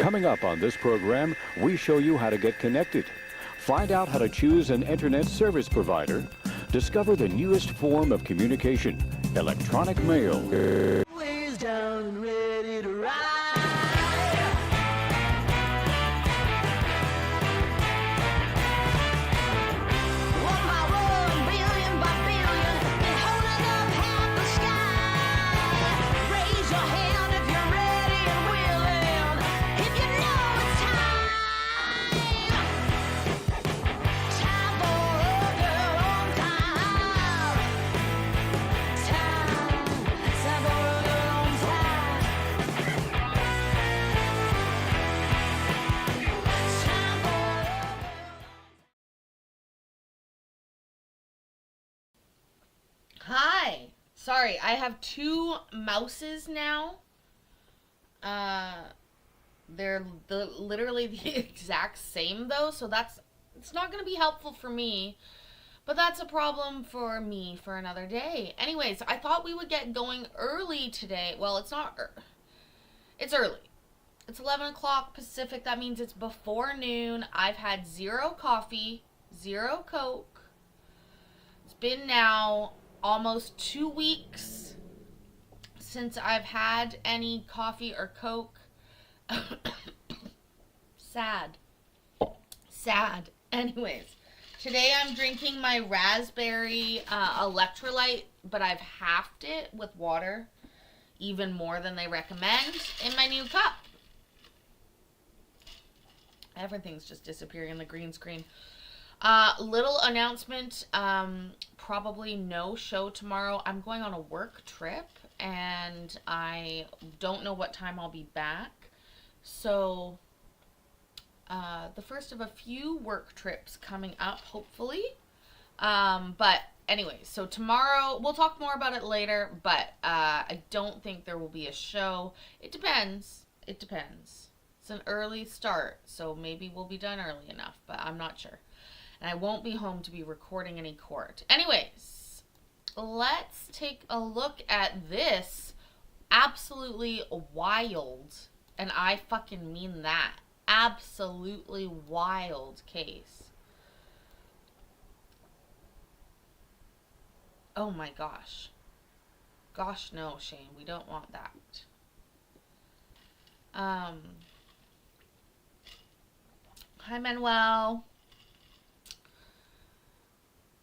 Coming up on this program, we show you how to get connected. Find out how to choose an internet service provider. Discover the newest form of communication, electronic mail. Ways down and ready to ride. One by one, billion by billion, been holding up half the sky. Raise your hand if you're ready and willing, if you know it's time. Time for a girl on fire. Time for a girl on fire. Time for a Hi. Sorry, I have two mouses now. They're literally the exact same though, so it's not going to be helpful for me. But that's a problem for me for another day. Anyways, I thought we would get going early today. Well, it's not. It's early. It's 11 o'clock Pacific. That means it's before noon. I've had 0 coffee, 0 Coke. It's been now almost 2 weeks since I've had any coffee or Coke. Sad. Sad. Anyways, today I'm drinking my raspberry electrolyte, but I've halved it with water, even more than they recommend, in my new cup. Everything's just disappearing in the green screen. Little announcement, probably no show tomorrow. I'm going on a work trip, and I don't know what time I'll be back. So, the first of a few work trips coming up, hopefully. But anyway, so tomorrow, we'll talk more about it later, but I don't think there will be a show. It depends. It depends. It's an early start, so maybe we'll be done early enough, but I'm not sure. And I won't be home to be recording any court. Anyways, let's take a look at this absolutely wild, and I fucking mean that, absolutely wild case. Oh my gosh. Gosh, no, Shane, we don't want that. Hi, Manuel.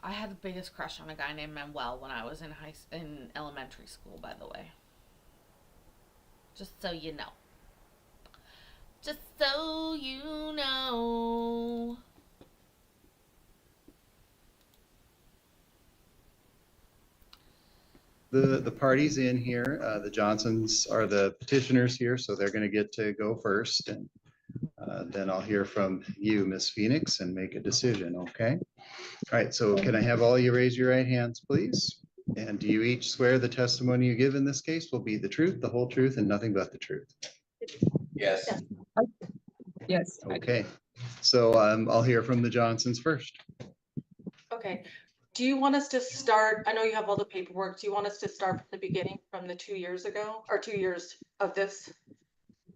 I had the biggest crush on a guy named Manuel when I was in elementary school, by the way. Just so you know. Just so you know. The party's in here. The Johnsons are the petitioners here, so they're going to get to go first. And then I'll hear from you, Miss Phoenix, and make a decision, okay? All right, so can I have all you raise your right hands, please? And do you each swear the testimony you give in this case will be the truth, the whole truth, and nothing but the truth? Yes. Yes. Okay, so I'll hear from the Johnsons first. Okay. Do you want us to start? I know you have all the paperwork. Do you want us to start from the beginning, from the 2 years ago, or 2 years of this?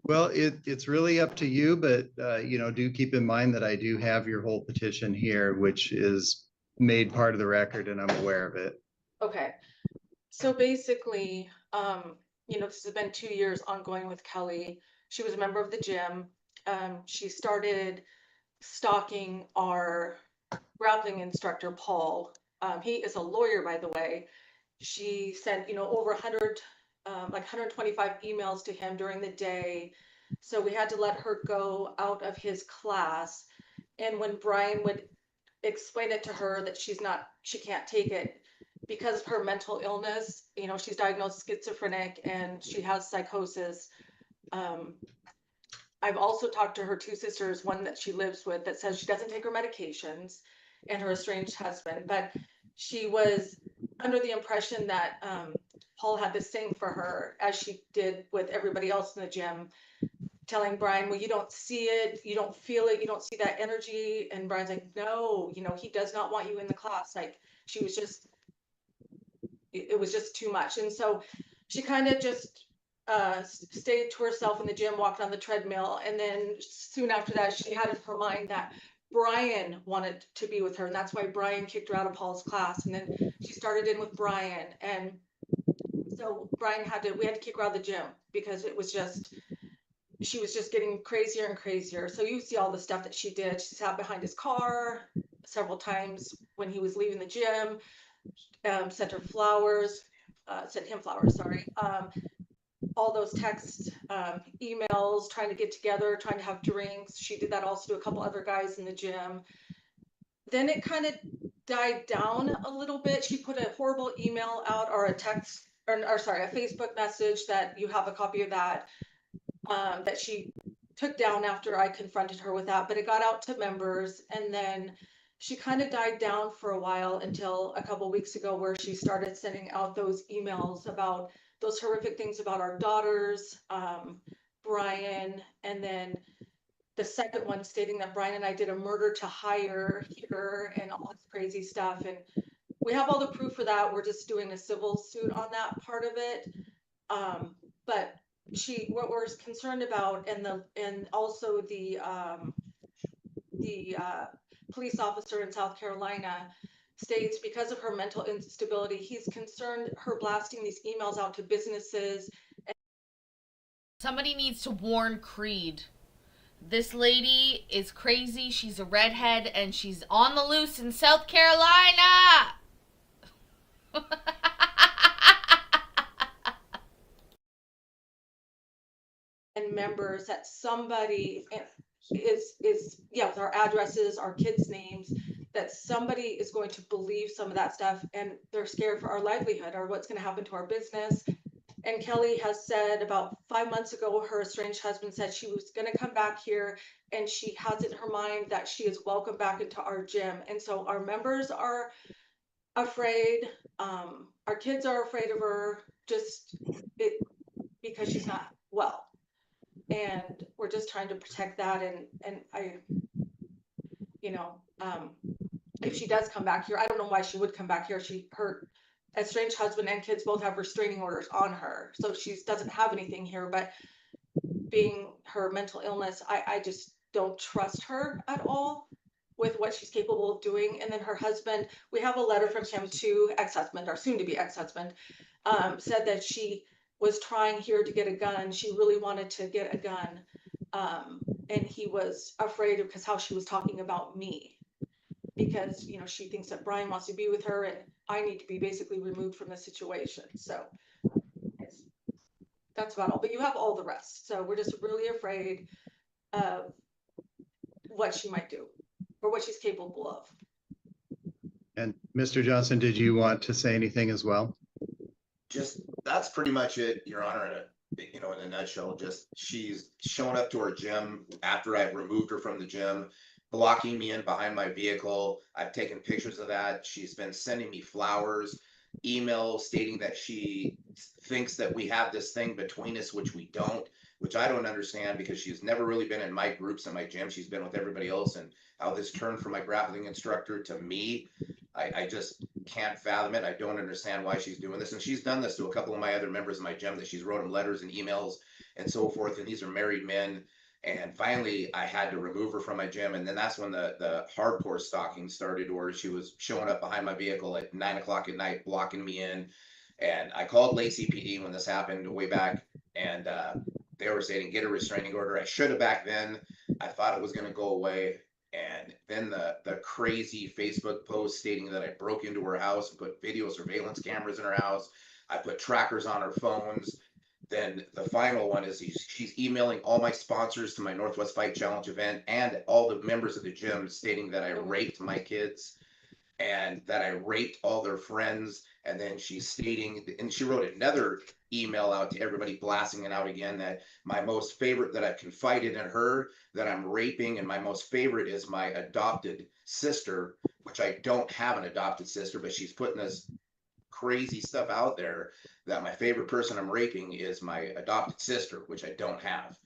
Well, it's really up to you, but you know, do keep in mind that I do have your whole petition here, which is made part of the record, and I'm aware of it. Okay. So basically, you know, this has been 2 years ongoing with Kelly. She was a member of the gym. She started stalking our grappling instructor, Paul. He is a lawyer, by the way. She sent, you know, over 100, like 125 emails to him during the day. So we had to let her go out of his class. And when Brian would explain it to her that she can't take it because of her mental illness, you know, she's diagnosed schizophrenic and she has psychosis. I've also talked to her 2 sisters, one that she lives with that says she doesn't take her medications, and her estranged husband, but she was under the impression that Paul had the same for her as she did with everybody else in the gym, telling Brian, well, you don't see it, you don't feel it, you don't see that energy. And Brian's like, no, you know, he does not want you in the class. Like, she was just, it was just too much. And so she kind of just stayed to herself in the gym, walked on the treadmill, and then soon after that, she had in her mind that Brian wanted to be with her, and that's why Brian kicked her out of Paul's class. And then she started in with Brian, and so we had to kick her out of the gym because it was just, she was just getting crazier and crazier. So you see all the stuff that she did. She sat behind his car several times when he was leaving the gym, sent him flowers, sorry. All those texts, emails, trying to get together, trying to have drinks. She did that also to a couple other guys in the gym. Then it kind of died down a little bit. She put a horrible email out, or a text, or sorry, a Facebook message that you have a copy of that, that she took down after I confronted her with that, but it got out to members. And then she kind of died down for a while until a couple weeks ago, where she started sending out those emails about those horrific things about our daughters, Brian, and then the second one stating that Brian and I did a murder to hire here and all this crazy stuff. And we have all the proof for that. We're just doing a civil suit on that part of it. But what we're concerned about, and also the police officer in South Carolina states, because of her mental instability, he's concerned her blasting these emails out to businesses. Somebody needs to warn Creed. This lady is crazy. She's a redhead and she's on the loose in South Carolina. And members that somebody is with our addresses, our kids' names, that somebody is going to believe some of that stuff, and they're scared for our livelihood or what's going to happen to our business. And Kelly has said about 5 months ago, her estranged husband said she was going to come back here, and she has it in her mind that she is welcome back into our gym. And so our members are afraid. Our kids are afraid of her, because she's not well. And we're just trying to protect that. And I, if she does come back here, I don't know why she would come back here. Her estranged husband and kids both have restraining orders on her, so she doesn't have anything here. But being her mental illness, I just don't trust her at all with what she's capable of doing. And then her husband, we have a letter from him to ex-husband, or soon to be ex-husband, said that she was trying here to get a gun. She really wanted to get a gun. And he was afraid of, because how she was talking about me, because, she thinks that Brian wants to be with her and I need to be basically removed from the situation. So that's about all, but you have all the rest. So we're just really afraid of what she might do or what she's capable of. And Mr. Johnson, did you want to say anything as well? Just, that's pretty much it, Your Honor, in a nutshell. Just, she's shown up to our gym after I've removed her from the gym, blocking me in behind my vehicle. I've taken pictures of that. She's been sending me flowers, emails stating that she thinks that we have this thing between us, which we don't, which I don't understand, because she's never really been in my groups in my gym. She's been with everybody else, and how this turned from my grappling instructor to me, I just can't fathom it. I don't understand why she's doing this. And she's done this to a couple of my other members of my gym, that she's wrote them letters and emails and so forth. And these are married men. And finally, I had to remove her from my gym. And then that's when the hardcore stalking started, where she was showing up behind my vehicle at 9 o'clock at night, blocking me in. And I called Lacey PD when this happened way back. And they were saying, get a restraining order. I should have back then. I thought it was going to go away. And then the crazy Facebook post stating that I broke into her house and put video surveillance cameras in her house. I put trackers on her phones. Then the final one is she's emailing all my sponsors to my Northwest Fight Challenge event and all the members of the gym, stating that I raped my kids and that I raped all their friends. And then she's stating, and she wrote another email out to everybody, blasting it out again, that my most favorite, that I've confided in her, that I'm raping, and my most favorite is my adopted sister, which I don't have an adopted sister, but she's putting this crazy stuff out there that my favorite person I'm raping is my adopted sister, which I don't have,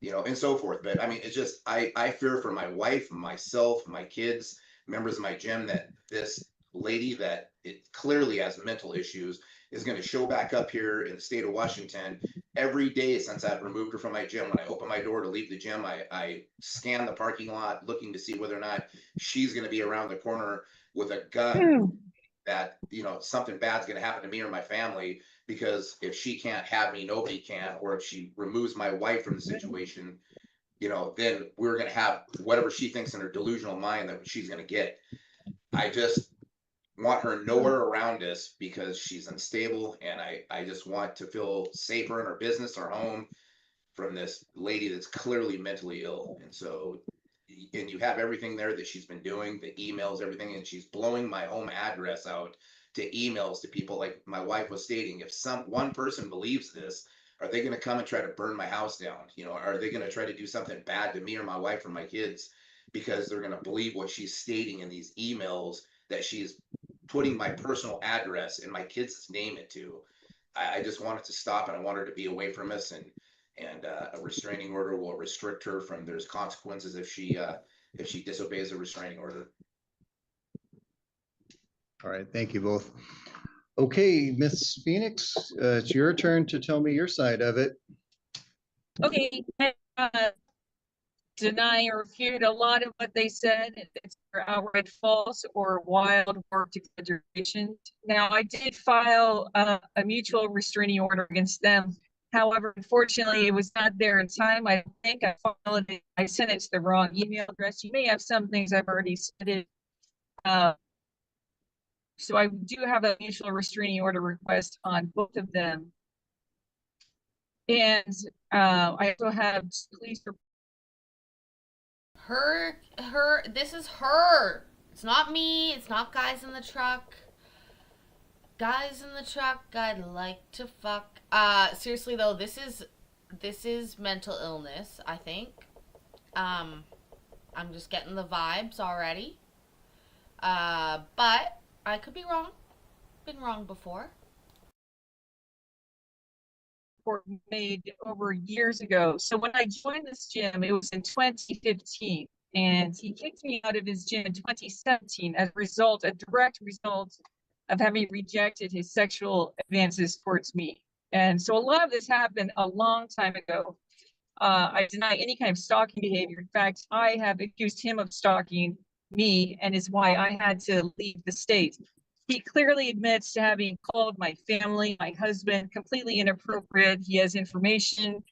and so forth. But I mean, it's just, I fear for my wife, myself, my kids, members of my gym, that this lady that it clearly has mental issues is going to show back up here in the state of Washington every day since I've removed her from my gym, when I open my door to leave the gym, I scan the parking lot looking to see whether or not she's going to be around the corner with a gun that, you know, something bad's going to happen to me or my family, because if she can't have me, nobody can. Or if she removes my wife from the situation, you know, then we're going to have whatever she thinks in her delusional mind that she's going to get. I just want her nowhere around us because she's unstable, and I just want to feel safer in our business, our home, from this lady that's clearly mentally ill. And so, and you have everything there that she's been doing, the emails, everything, and she's blowing my home address out to emails to people. Like my wife was stating, if one person believes this, are they going to come and try to burn my house down? You know, are they going to try to do something bad to me or my wife or my kids because they're going to believe what she's stating in these emails that she's putting my personal address and my kids' name into? I just want it to stop, and I want her to be away from us. And a restraining order will restrict her from. There's consequences if she disobeys a restraining order. All right, thank you both. Okay, Miss Phoenix, it's your turn to tell me your side of it. Okay, deny or refute a lot of what they said. It's outright false or wild or exaggeration. Now, I did file a mutual restraining order against them. However, unfortunately, it was not there in time. I think I filed it. I sent it to the wrong email address. You may have some things I've already submitted. So I do have a mutual restraining order request on both of them. And I also have police. This is her. It's not me. It's not guys in the truck. Guys in the truck, I'd like to fuck. Seriously though, this is mental illness, I think. I'm just getting the vibes already. But I could be wrong. Been wrong before. Made over years ago. So when I joined this gym, it was in 2015, and he kicked me out of his gym in 2017 as a direct result of having rejected his sexual advances towards me. And so a lot of this happened a long time ago. I deny any kind of stalking behavior. In fact, I have accused him of stalking me, and is why I had to leave the state. He clearly admits to having called my family, my husband, completely inappropriate. He has information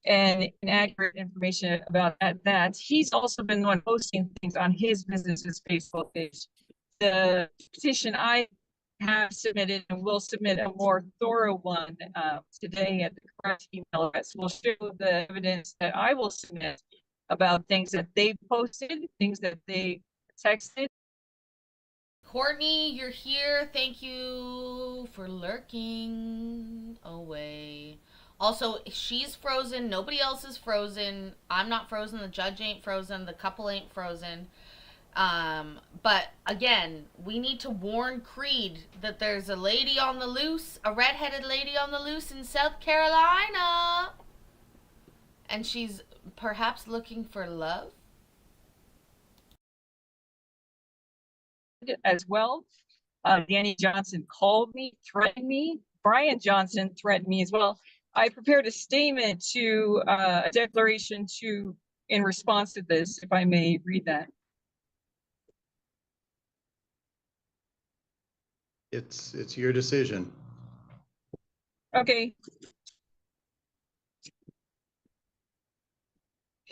and inaccurate information about that. He's also been the one posting things on his business's Facebook page. The petition I have submitted and will submit a more thorough one today at the correct email address. Will show the evidence that I will submit about things that they posted, things that they texted. Courtney, you're here. Thank you for lurking away. Also, she's frozen. Nobody else is frozen. I'm not frozen. The judge ain't frozen. The couple ain't frozen. But again, we need to warn Creed that there's a lady on the loose, a redheaded lady on the loose in South Carolina. And she's perhaps looking for love. As well. Danny Johnson called me, threatened me. Brian Johnson threatened me as well. I prepared a statement to a declaration in response to this, if I may read that. It's your decision. Okay.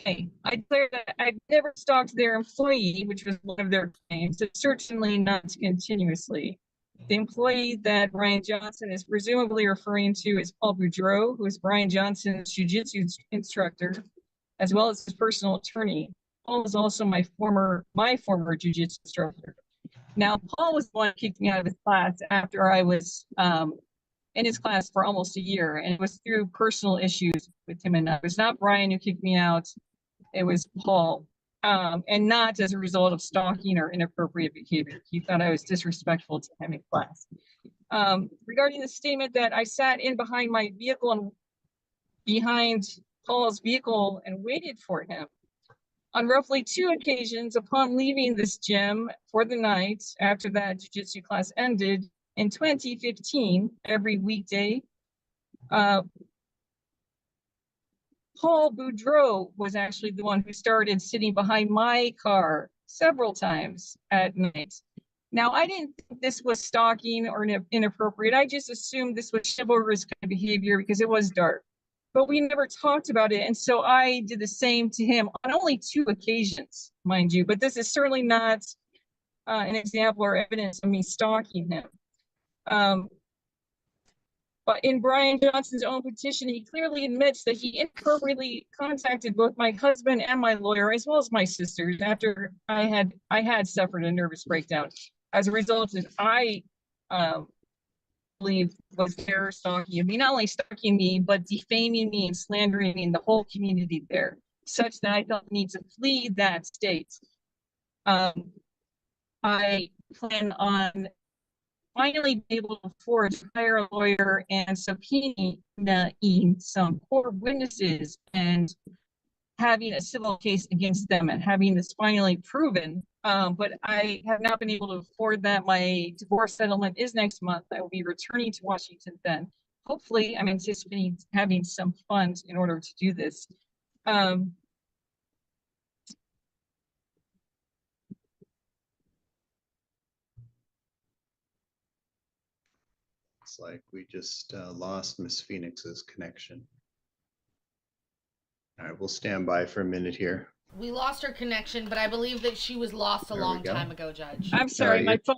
Okay, I declare that I've never stalked their employee, which was one of their claims, and certainly not continuously. The employee that Brian Johnson is presumably referring to is Paul Boudreau, who is Brian Johnson's jiu-jitsu instructor, as well as his personal attorney. Paul is also my former jiu-jitsu instructor. Now, Paul was the one who kicked me out of his class after I was in his class for almost a year, and it was through personal issues with him and I. It was not Brian who kicked me out. It was Paul, and not as a result of stalking or inappropriate behavior. He thought I was disrespectful to him in class. Regarding the statement that I sat in behind my vehicle and behind Paul's vehicle and waited for him. On roughly 2 occasions upon leaving this gym for the night after that jiu-jitsu class ended in 2015, every weekday, Paul Boudreau was actually the one who started sitting behind my car several times at night. Now, I didn't think this was stalking or inappropriate. I just assumed this was chivalrous kind of behavior because it was dark. But we never talked about it. And so I did the same to him on only 2 occasions, mind you. But this is certainly not an example or evidence of me stalking him. But in Brian Johnson's own petition, he clearly admits that he inappropriately contacted both my husband and my lawyer, as well as my sisters, after I had suffered a nervous breakdown. As a result, that I believe was their stalking of me, not only stalking me, but defaming me and slandering me in the whole community there, such that I felt the need to flee that state. I plan on finally be able to afford to hire a lawyer and subpoenaing some core witnesses and having a civil case against them and having this finally proven. But I have not been able to afford that. My divorce settlement is next month. I will be returning to Washington then. Hopefully, I'm anticipating having some funds in order to do this. Looks like we just lost Miss Phoenix's connection. All right, we'll stand by for a minute here. We lost her connection, but I believe that she was lost a There we long go. time ago, Judge. I'm sorry, my you're- phone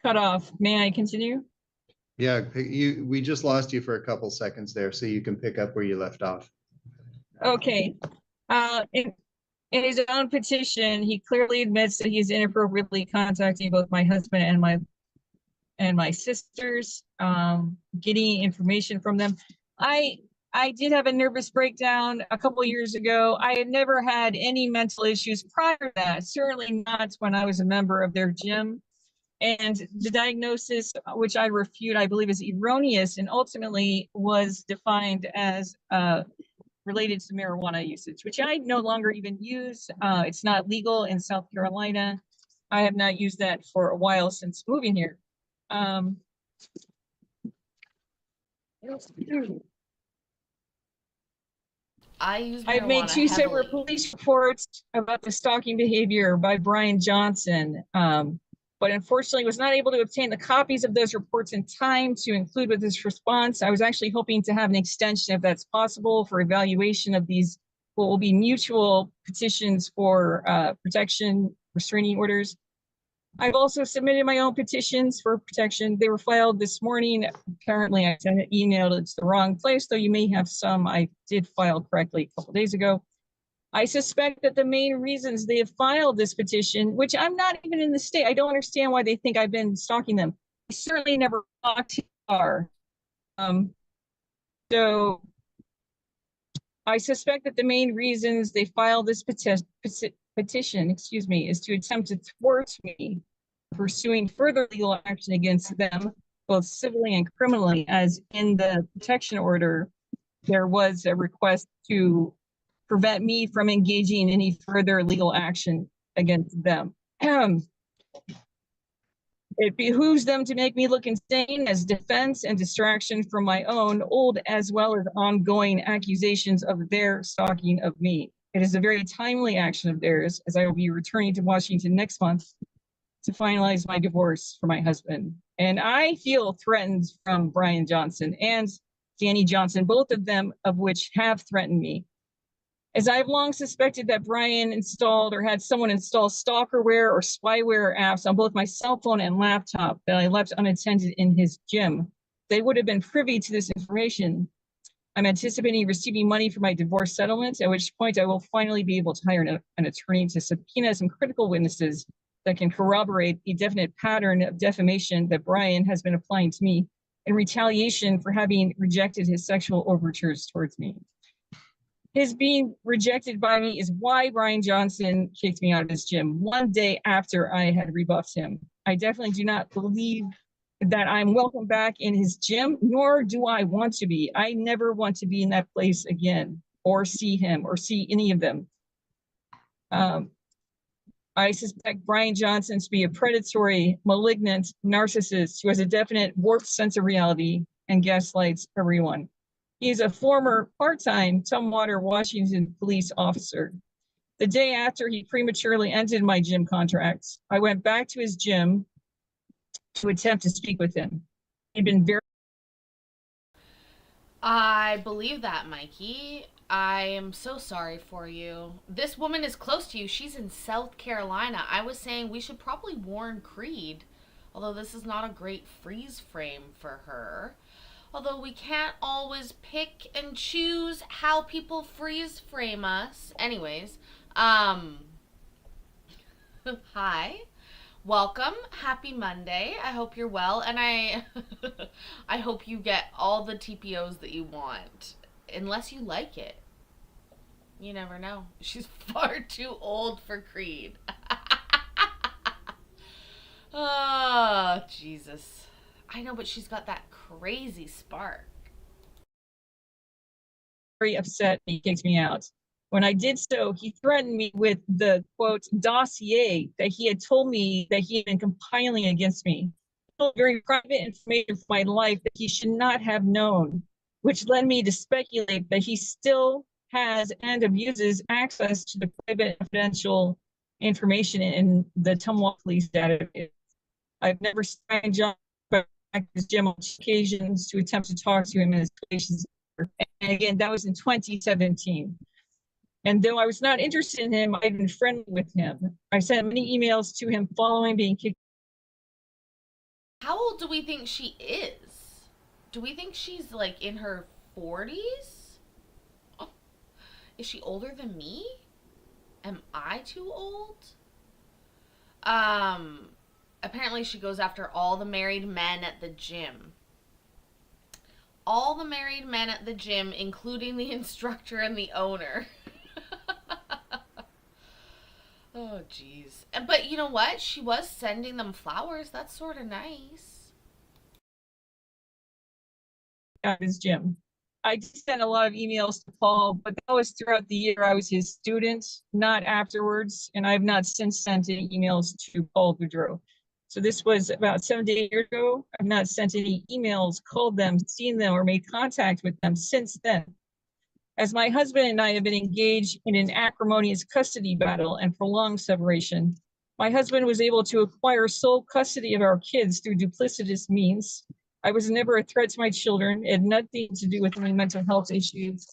cut off. May I continue? Yeah, we just lost you for a couple seconds there, so you can pick up where you left off. Okay. In his own petition, he clearly admits that he's inappropriately contacting both my husband and my sisters, getting information from them. I did have a nervous breakdown a couple years ago. I had never had any mental issues prior to that, certainly not when I was a member of their gym. And the diagnosis, which I refute, I believe is erroneous and ultimately was defined as related to marijuana usage, which I no longer even use. It's not legal in South Carolina. I have not used that for a while since moving here. I've made 2 separate police reports about the stalking behavior by Brian Johnson, but unfortunately was not able to obtain the copies of those reports in time to include with this response. I was actually hoping to have an extension, if that's possible, for evaluation of these what will be mutual petitions for protection, restraining orders. I've also submitted my own petitions for protection. They were filed this morning. Apparently, I emailed it to the wrong place, though you may have some I did file correctly a couple days ago. I suspect that the main reasons they have filed this petition, which I'm not even in the state, I don't understand why they think I've been stalking them. I certainly never talked to her. So I suspect that the main reasons they filed this petition, is to attempt to thwart me pursuing further legal action against them, both civilly and criminally, as in the protection order, there was a request to prevent me from engaging in any further legal action against them. It behooves them to make me look insane as defense and distraction from my own old as well as ongoing accusations of their stalking of me. It is a very timely action of theirs, as I will be returning to Washington next month to finalize my divorce for my husband. And I feel threatened from Brian Johnson and Danny Johnson, both of them of which have threatened me. As I've long suspected that Brian installed or had someone install stalkerware or spyware apps on both my cell phone and laptop that I left unattended in his gym, they would have been privy to this information. I'm anticipating receiving money for my divorce settlement, at which point I will finally be able to hire an attorney to subpoena some critical witnesses that can corroborate a definite pattern of defamation that Brian has been applying to me in retaliation for having rejected his sexual overtures towards me. His being rejected by me is why Brian Johnson kicked me out of his gym 1 day after I had rebuffed him. I definitely do not believe that I'm welcome back in his gym, nor do I want to be. I never want to be in that place again, or see him, or see any of them. I suspect Brian Johnson to be a predatory, malignant narcissist who has a definite warped sense of reality and gaslights everyone. He's a former part-time Tumwater, Washington police officer. The day after he prematurely ended my gym contracts, I went back to his gym to attempt to speak with him. He'd been very I believe that, Mikey. I am so sorry for you. This woman is close to you. She's in South Carolina. I was saying we should probably warn Creed, although this is not a great freeze frame for her. Although we can't always pick and choose how people freeze frame us. Anyways, hi. Welcome. Happy Monday. I hope you're well, and I I hope you get all the TPOs that you want. Unless you like it. You never know. She's far too old for Creed. Oh, Jesus. I know, but she's got that crazy spark. upset and he kicked me out. When I did so, he threatened me with the quote dossier that he had told me that he had been compiling against me. Very private information from my life that he should not have known, which led me to speculate that he still has and abuses access to the private confidential information in the Tumwater Police database. I've never signed John back to his gym on occasions to attempt to talk to him in his patients. And again, that was in 2017. And though I was not interested in him, I'd been friendly with him. I sent many emails to him following being kicked. How old do we think she is? Do we think she's like in her 40s? Oh, is she older than me? Am I too old? Apparently she goes after all the married men at the gym. All the married men at the gym, including the instructor and the owner. Oh, jeez. But you know what? She was sending them flowers. That's sort of nice. At his gym. I sent a lot of emails to Paul, but that was throughout the year I was his student, not afterwards. And I've not since sent any emails to Paul Boudreau. So this was about 7 to 8 years ago. I've not sent any emails, called them, seen them, or made contact with them since then. As my husband and I have been engaged in an acrimonious custody battle and prolonged separation, my husband was able to acquire sole custody of our kids through duplicitous means. I was never a threat to my children. It had nothing to do with any mental health issues.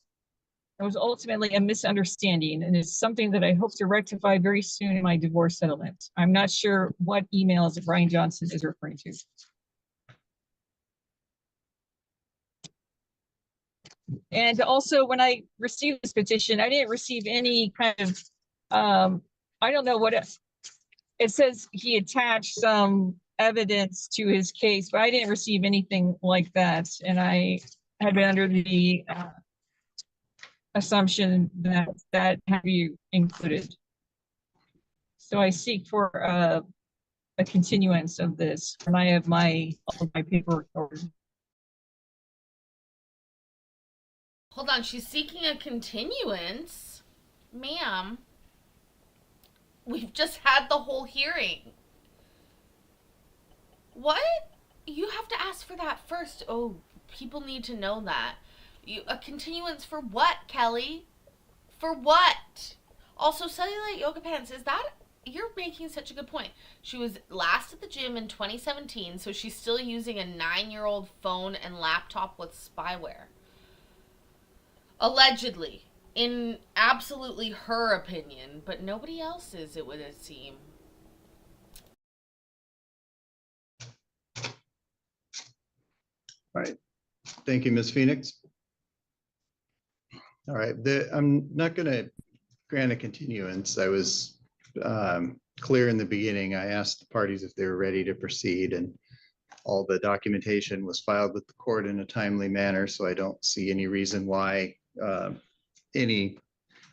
It was ultimately a misunderstanding, and it's something that I hope to rectify very soon in my divorce settlement. I'm not sure what emails Brian Johnson is referring to. And also, when I received this petition, I didn't receive any kind of, I don't know what it says he attached some evidence to his case, but I didn't receive anything like that. And I had been under the assumption that that had to be included. So I seek for a continuance of this, and I have all of my paperwork ordered. Hold on, she's seeking a continuance? Ma'am, we've just had the whole hearing. What? You have to ask for that first. Oh, people need to know that. A continuance for what, Kelly? For what? Also, cellulite yoga pants, is that... You're making such a good point. She was last at the gym in 2017, so she's still using a 9-year-old phone and laptop with spyware. Allegedly. In absolutely her opinion, but nobody else's, it would seem. All right. Thank you, Ms. Phoenix. All right. I'm not going to grant a continuance. I was clear in the beginning. I asked the parties if they were ready to proceed, and all the documentation was filed with the court in a timely manner. So I don't see any reason why any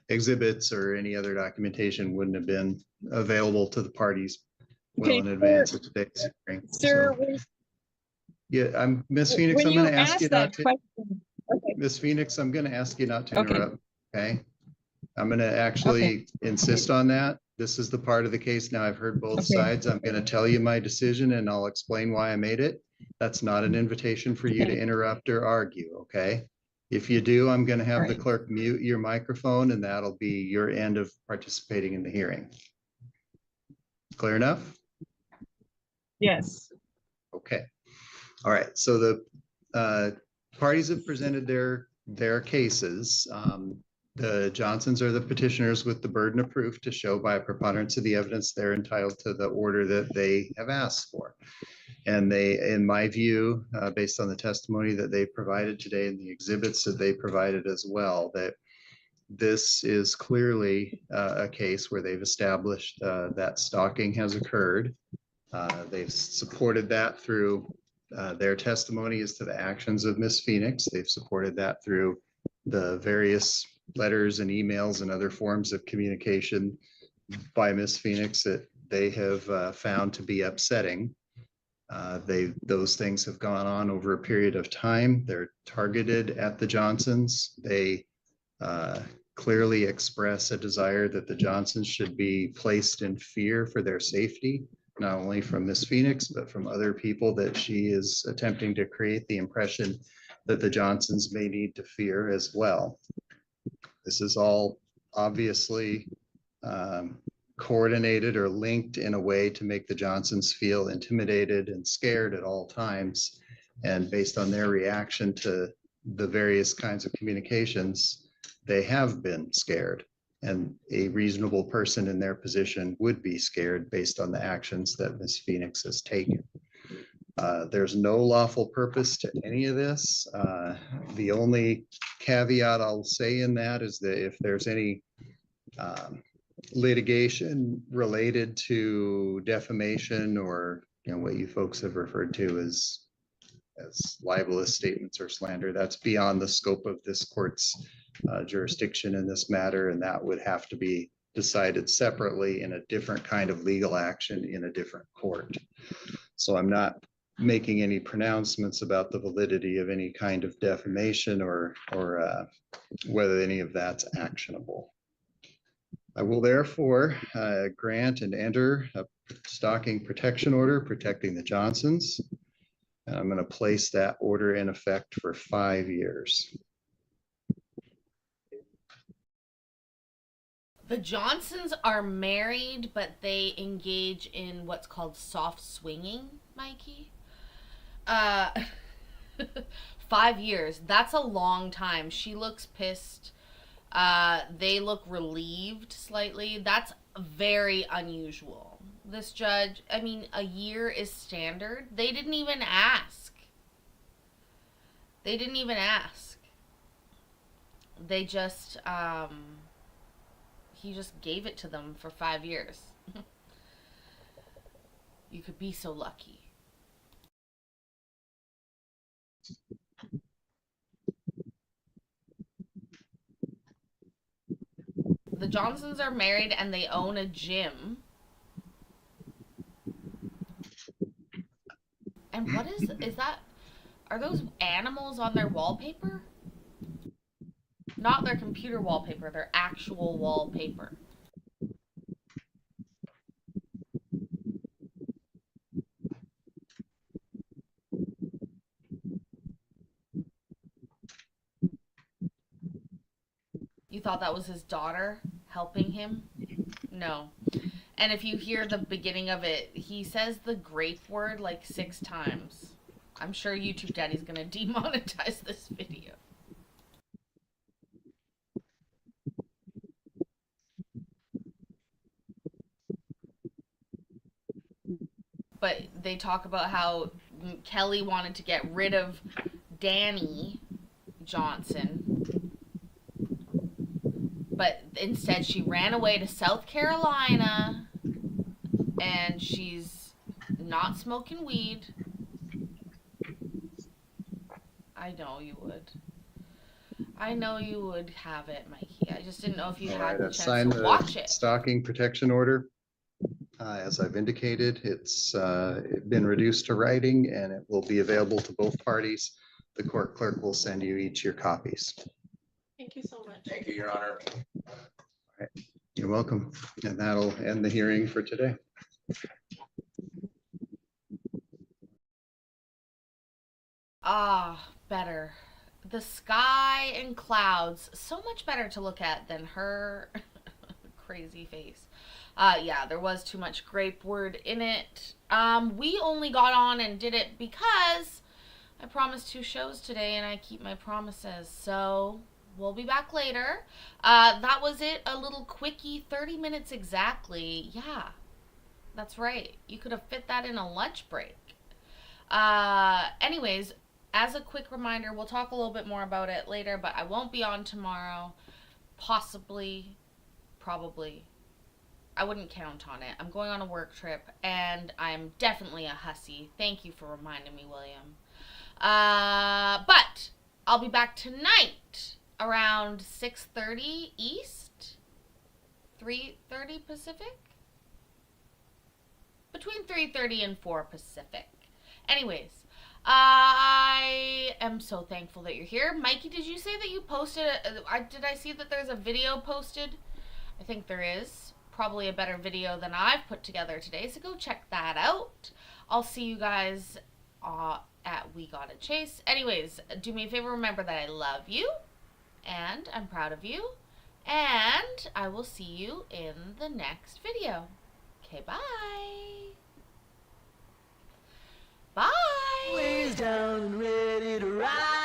exhibits or any other documentation wouldn't have been available to the parties well in advance of today's hearing. Sir, So, yeah, Ms. Phoenix, I'm going to ask you not to. Okay. Ms. Phoenix, I'm going to ask you not to Okay. interrupt. Okay. I'm going to actually insist on that. This is the part of the case. Now I've heard both sides. I'm going to tell you my decision and I'll explain why I made it. That's not an invitation for you to interrupt or argue. Okay. If you do, I'm going to have the Right. clerk mute your microphone, and that'll be your end of participating in the hearing. Clear enough? Yes. Okay. All right. So the parties have presented their cases. The Johnsons are the petitioners with the burden of proof to show by a preponderance of the evidence they're entitled to the order that they have asked for. And they, in my view, based on the testimony that they provided today and the exhibits that they provided as well, that this is clearly a case where they've established that stalking has occurred. They've supported that through their testimony as to the actions of Miss Phoenix. They've supported that through the various letters and emails and other forms of communication by Miss Phoenix that they have found to be upsetting. Those things have gone on over a period of time. They're targeted at the Johnsons. They clearly express a desire that the Johnsons should be placed in fear for their safety, not only from Miss Phoenix, but from other people that she is attempting to create the impression that the Johnsons may need to fear as well. This is all obviously coordinated or linked in a way to make the Johnsons feel intimidated and scared at all times. And based on their reaction to the various kinds of communications, they have been scared. And a reasonable person in their position would be scared based on the actions that Miss Phoenix has taken. There's no lawful purpose to any of this. The only caveat I'll say in that is that if there's any litigation related to defamation or what you folks have referred to as libelous statements or slander, that's beyond the scope of this court's jurisdiction in this matter, and that would have to be decided separately in a different kind of legal action in a different court. So I'm not making any pronouncements about the validity of any kind of defamation or whether any of that's actionable. I will therefore grant and enter a stalking protection order protecting the Johnsons. And I'm going to place that order in effect for 5 years. The Johnsons are married, but they engage in what's called soft swinging, Mikey. 5 years. That's a long time. She looks pissed. They look relieved slightly. That's very unusual. This judge, I mean, a year is standard. They didn't even ask. They didn't even ask. They just, he just gave it to them for 5 years. You could be so lucky. The Johnsons are married and they own a gym. And what is that? Are those animals on their wallpaper? Not their computer wallpaper, their actual wallpaper. You thought that was his daughter helping him? No. And if you hear the beginning of it, he says the grape word like 6 times. I'm sure YouTube Daddy's gonna demonetize this video. But they talk about how Kelly wanted to get rid of Danny Johnson. But instead she ran away to South Carolina and she's not smoking weed. I know you would. I know you would have it, Mikey. I just didn't know if you had the I've chance signed to the watch it. stalking protection order. As I've indicated, it's been reduced to writing and it will be available to both parties. The court clerk will send you each your copies. Thank you so much. Thank you, Your Honor. You're welcome. And that'll end the hearing for today. Ah, better. the sky and clouds, so much better to look at than her crazy face. Yeah, there was too much grape word in it. We only got on and did it because I promised 2 shows today and I keep my promises. So we'll be back later. That was it. A little quickie, 30 minutes exactly. Yeah, that's right. You could have fit that in a lunch break. Anyways, as a quick reminder, we'll talk a little bit more about it later, but I won't be on tomorrow. Possibly, probably. I wouldn't count on it. I'm going on a work trip, and I'm definitely a hussy. Thank you for reminding me, William. But I'll be back tonight around 6:30 East, 3:30 Pacific? Between 3:30 and 4 Pacific. Anyways, I am so thankful that you're here. Mikey, did you say that you posted, did I see that there's a video posted? I think there is. Probably a better video than I've put together today, so go check that out. I'll see you guys at We Gotta Chase. Anyways, do me a favor, remember that I love you, and I'm proud of you, and I will see you in the next video. Okay, bye. Bye. Ways down and ready to ride.